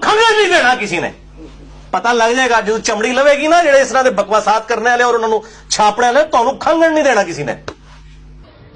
ਖੰਗਣ ਨਹੀਂ ਦੇਣਾ ਕਿਸੇ ਨੇ, ਪਤਾ ਲੱਗ ਜਾਏਗਾ ਜਦੋਂ ਚਮੜੀ ਲਵੇਗੀ ਨਾ ਜਿਹੜੇ ਇਸ ਤਰ੍ਹਾਂ ਦੇ ਬਕਵਾਸਾਤ ਕਰਨੇ ਵਾਲੇ ਔਰ ਉਹਨਾਂ ਨੂੰ ਛਾਪਣੇ ਵਾਲੇ, ਤੁਹਾਨੂੰ ਖੰਗਣ ਨਹੀਂ ਦੇਣਾ ਕਿਸੇ ਨੇ।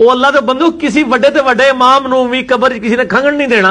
ਉਹ ਅੱਲਾ ਦੇ ਬੰਦੋ ਕਿਸੇ ਵੱਡੇ ਤੇ ਵੱਡੇ ਇਮਾਮ ਨੂੰ ਵੀ ਕਬਰ 'ਚ ਕਿਸੇ ਨੇ ਖੰਗਣ ਨਹੀਂ ਦੇਣਾ,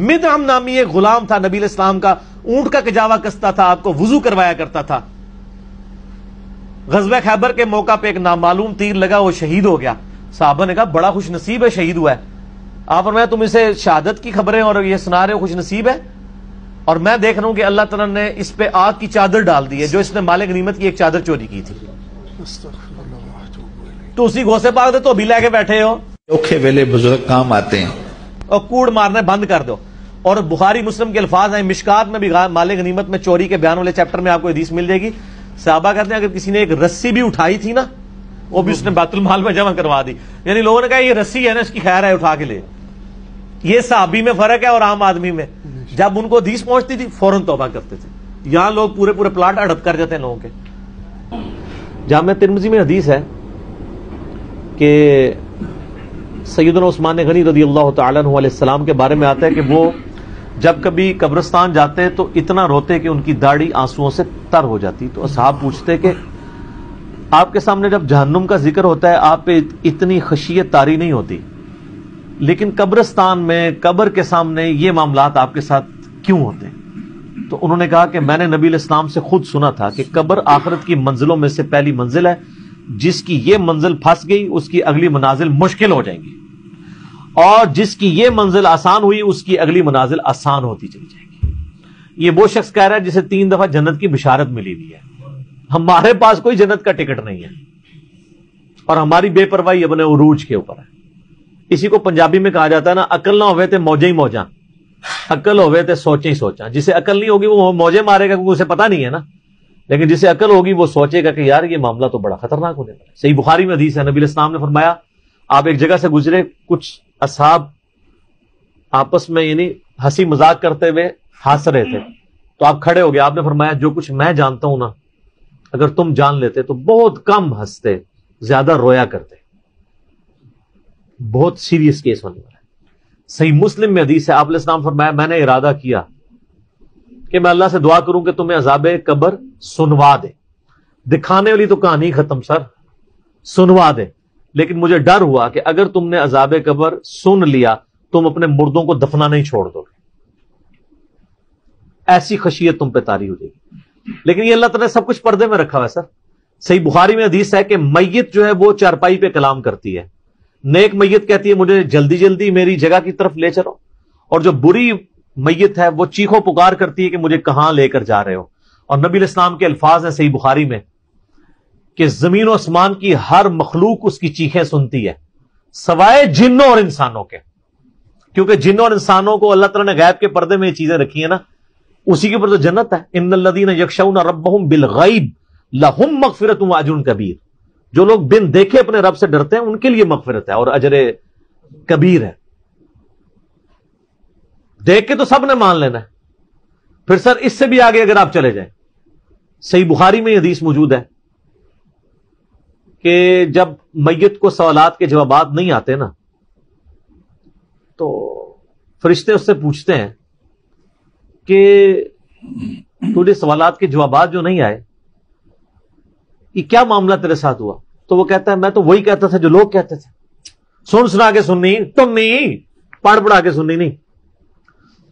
مدعم نامی ایک غلام تھا نبی علیہ السلام کا, اونٹ کا کجاوا کستا تھا, آپ کو وضو کروایا کرتا تھا. غزوہ خیبر کے موقع پہ ایک نامعلوم تیر لگا, وہ شہید ہو گیا. صحابہ نے کہا بڑا خوش نصیب ہے, شہید ہوا ہے. آپ فرمایا تم اسے شہادت کی خبریں اور یہ سنا رہے ہو, خوش نصیب ہے. اور میں دیکھ رہا ہوں کہ اللہ تعالیٰ نے اس پہ آگ کی چادر ڈال دی ہے, جو اس نے مال غنیمت کی ایک چادر چوری کی تھی. تو اسی غوثے پاک دے تو بھی لے کے بیٹھے ہو, اوکھے ویلے بزرگ کام آتے ہیں, اور کوڑ مارنے بند کر دو. اور بخاری مسلم کے الفاظ ہیں, مشکات میں بھی مال غنیمت میں چوری کے بیان والے چیپٹر میں آپ کو حدیث مل جائے گی. صحابہ کہتے ہیں اگر کسی نے ایک رسی بھی اٹھائی تھی نا, وہ بھی اس نے بیت المال میں جمع کروا دی. یعنی لوگوں نے کہا یہ رسی ہے نا, اس کی خیر ہے, اٹھا کے لے. یہ صحابی میں فرق ہے اور عام آدمی میں. جب ان کو حدیث پہنچتی تھی فوراً توبہ کرتے تھے. یہاں لوگ پورے پورے پلاٹ ہڑپ کر جاتے ہیں لوگوں کے. جامع ترمذی میں حدیث ہے کہ سیدنا عثمان غنی رضی اللہ تعالی عنہ علیہ السلام کے بارے میں آتا ہے کہ وہ جب کبھی قبرستان جاتے تو اتنا روتے کہ ان کی داڑھی آنسوؤں سے تر ہو جاتی. تو اصحاب پوچھتے کہ آپ کے سامنے جب جہنم کا ذکر ہوتا ہے آپ پہ اتنی خشیت طاری نہیں ہوتی, لیکن قبرستان میں قبر کے سامنے یہ معاملات آپ کے ساتھ کیوں ہوتے ہیں؟ تو انہوں نے کہا کہ میں نے نبی علیہ السلام سے خود سنا تھا کہ قبر آخرت کی منزلوں میں سے پہلی منزل ہے, جس کی یہ منزل پھنس گئی اس کی اگلی منازل مشکل ہو جائیں گی, اور جس کی یہ منزل آسان ہوئی اس کی اگلی منازل آسان ہوتی چلی جائے گی. یہ وہ شخص کہہ رہا ہے جسے 3 دفعہ جنت کی بشارت ملی ہوئی ہے. ہمارے پاس کوئی جنت کا ٹکٹ نہیں ہے, اور ہماری بے پرواہی اپنے عروج کے اوپر ہے. اسی کو پنجابی میں کہا جاتا ہے نا, عقل نہ ہوئے تے موجیں ہی موجاں, عقل ہوئے تے سوچیں ہی سوچاں. جسے عقل نہیں ہوگی وہ موجیں مارے گا کیونکہ اسے پتہ نہیں ہے نا, لیکن جسے عقل ہوگی وہ سوچے گا کہ یار یہ معاملہ تو بڑا خطرناک ہونے والا ہے. صحیح بخاری میں حدیث ہے, نبی علیہ السلام نے فرمایا آپ ایک جگہ سے گزرے, کچھ اصحاب آپس میں یعنی ہنسی مذاق کرتے ہوئے ہنس رہے تھے, تو آپ کھڑے ہو گئے. آپ نے فرمایا جو کچھ میں جانتا ہوں نا, اگر تم جان لیتے تو بہت کم ہنستے, زیادہ رویا کرتے. بہت سیریس کیس ہونے والا ہے. صحیح مسلم میں حدیث ہے, آپ علیہ السلام فرمایا میں نے ارادہ کیا کہ میں اللہ سے دعا کروں کہ تمہیں عذاب قبر سنوا دے. دکھانے والی تو کہانی ختم سر, سنوا دے. لیکن مجھے ڈر ہوا کہ اگر تم نے عذاب قبر سن لیا تم اپنے مردوں کو دفنا نہیں چھوڑ دو گے, ایسی خشیت تم پہ طاری ہو جائے گی. لیکن یہ اللہ تعالیٰ نے سب کچھ پردے میں رکھا ہوا ہے سر. صحیح بخاری میں حدیث ہے کہ میت جو ہے وہ چارپائی پہ کلام کرتی ہے. نیک میت کہتی ہے مجھے جلدی جلدی میری جگہ کی طرف لے چلو, اور جو بری میت ہے وہ چیخو پکار کرتی ہے کہ مجھے کہاں لے کر جا رہے ہو. اور نبی علیہ السلام کے الفاظ ہیں صحیح بخاری میں کہ زمین و آسمان کی ہر مخلوق اس کی چیخیں سنتی ہے سوائے جنوں اور انسانوں کے, کیونکہ جنوں اور انسانوں کو اللہ تعالیٰ نے غیب کے پردے میں یہ چیزیں رکھی ہیں نا, اسی کے اوپر تو جنت ہے. ان الذین یخشون ربهم بالغیب لہم مغفرۃ واجر کبیر. جو لوگ بن دیکھے اپنے رب سے ڈرتے ہیں ان کے لیے مغفرت ہے اور اجر کبیر ہے. دیکھ کے تو سب نے مان لینا ہے. پھر سر اس سے بھی آگے اگر آپ چلے جائیں, صحیح بخاری میں یہ حدیث موجود ہے کہ جب میت کو سوالات کے جوابات نہیں آتے نا, تو فرشتے اس سے پوچھتے ہیں کہ تجھے سوالات کے جوابات جو نہیں آئے یہ کیا معاملہ تیرے ساتھ ہوا؟ تو وہ کہتا ہے میں تو وہی کہتا تھا جو لوگ کہتے تھے, سن سنا کے سننی, تم نہیں پڑھ پڑھا کے سننی نہیں.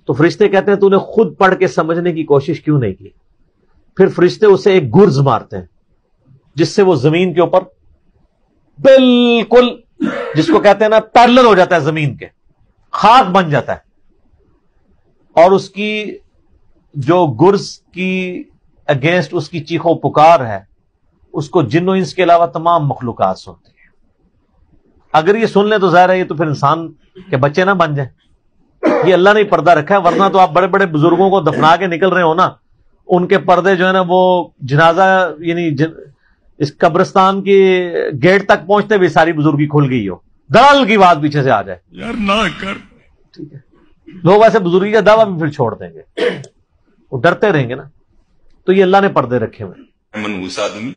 تو فرشتے کہتے ہیں تو نے خود پڑھ کے سمجھنے کی کوشش کیوں نہیں کی؟ پھر فرشتے اسے ایک گرز مارتے ہیں جس سے وہ زمین کے اوپر بالکل, جس کو کہتے ہیں نا پیرلل ہو جاتا ہے زمین کے, خاک بن جاتا ہے. اور اس کی جو گرز کی اگینسٹ اس کی چیخو پکار ہے اس کو جن و انس کے علاوہ تمام مخلوقات سنتی ہیں. اگر یہ سن لیں تو ظاہر ہے یہ تو پھر انسان کے بچے نہ بن جائیں. یہ اللہ نے پردہ رکھا ہے, ورنہ تو آپ بڑے بڑے بزرگوں کو دفنا کے نکل رہے ہو نا, ان کے پردے جو ہے نا وہ جنازہ یعنی اس قبرستان کی گیٹ تک پہنچتے ہوئے ساری بزرگی کھل گئی ہو, دلال کی بات پیچھے سے آ جائے یار نہ کر. ٹھیک ہے, لوگ ایسے بزرگی کا دعویٰ بھی پھر چھوڑ دیں گے, وہ ڈرتے رہیں گے نا. تو یہ اللہ نے پردے رکھے ہوئے. منحوس آدمی